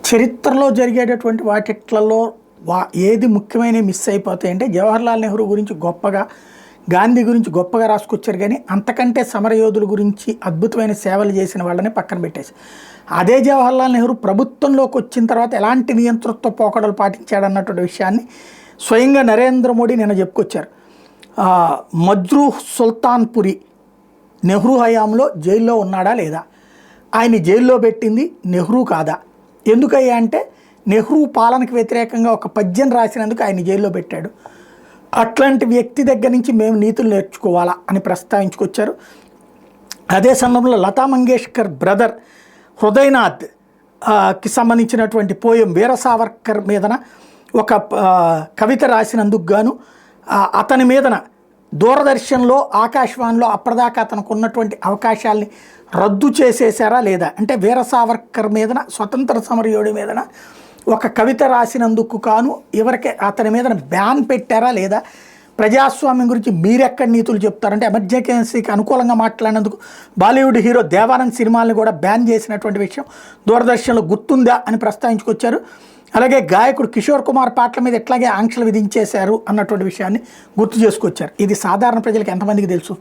చరిత్రలో జరిగేటటువంటి వాటిట్లలో ఏది ముఖ్యమైన మిస్ అయిపోతాయి అంటే జవహర్లాల్ నెహ్రూ గురించి గొప్పగా, గాంధీ గురించి గొప్పగా రాసుకొచ్చారు, కానీ అంతకంటే సమరయోధుల గురించి అద్భుతమైన సేవలు చేసిన వాళ్ళని పక్కన పెట్టేసి అదే జవహర్లాల్ నెహ్రూ ప్రభుత్వంలోకి వచ్చిన తర్వాత ఎలాంటి నియంతృత్వ పోకడలు పాటించాడన్నటువంటి విషయాన్ని స్వయంగా నరేంద్ర మోడీ నిన్న చెప్పుకొచ్చారు. మజ్రూ సుల్తాన్పురి నెహ్రూ హయాంలో జైల్లో ఉన్నాడా లేదా, ఆయన జైల్లో పెట్టింది నెహ్రూ కాదా, ఎందుకయ్యా అంటే నెహ్రూ పాలనకు వ్యతిరేకంగా ఒక పద్యం రాసినందుకు ఆయన జైల్లో పెట్టాడు, అట్లాంటి వ్యక్తి దగ్గర నుంచి మేము నీతులు నేర్చుకోవాలా అని ప్రస్తావించుకొచ్చారు. అదే సమయంలో లతా మంగేష్కర్ బ్రదర్ హృదయనాథ్కి సంబంధించినటువంటి పోయం వీర సావర్కర్ మీదన ఒక కవిత రాసినందుకు గాను అతని మీదన దూరదర్శన్లో, ఆకాశవాణిలో అప్పటిదాకా అతనికి ఉన్నటువంటి అవకాశాలని రద్దు చేసేసారా లేదా, అంటే వీర సావర్కర్ మీదన, స్వతంత్ర సమరయోడి మీదన ఒక కవిత రాసినందుకు కాను ఎవరికి అతని మీదన బ్యాన్ పెట్టారా లేదా, ప్రజాస్వామ్యం గురించి మీరెక్కడ నీతులు చెప్తారంటే ఎమర్జెన్సీకి అనుకూలంగా మాట్లాడినందుకు బాలీవుడ్ హీరో దేవానంద్ సినిమాలను కూడా బ్యాన్ చేసినటువంటి విషయం దూరదర్శన్లో గుర్తుందా అని ప్రస్తావించుకొచ్చారు. అలాగే గాయకుడు కిషోర్ కుమార్ పాటల మీద ఎట్లాగే ఆంక్షలు విధించేశారు అన్నటువంటి విషయాన్ని గుర్తు చేసుకొచ్చారు. ఇది సాధారణ ప్రజలకు ఎంతమందికి తెలుసు?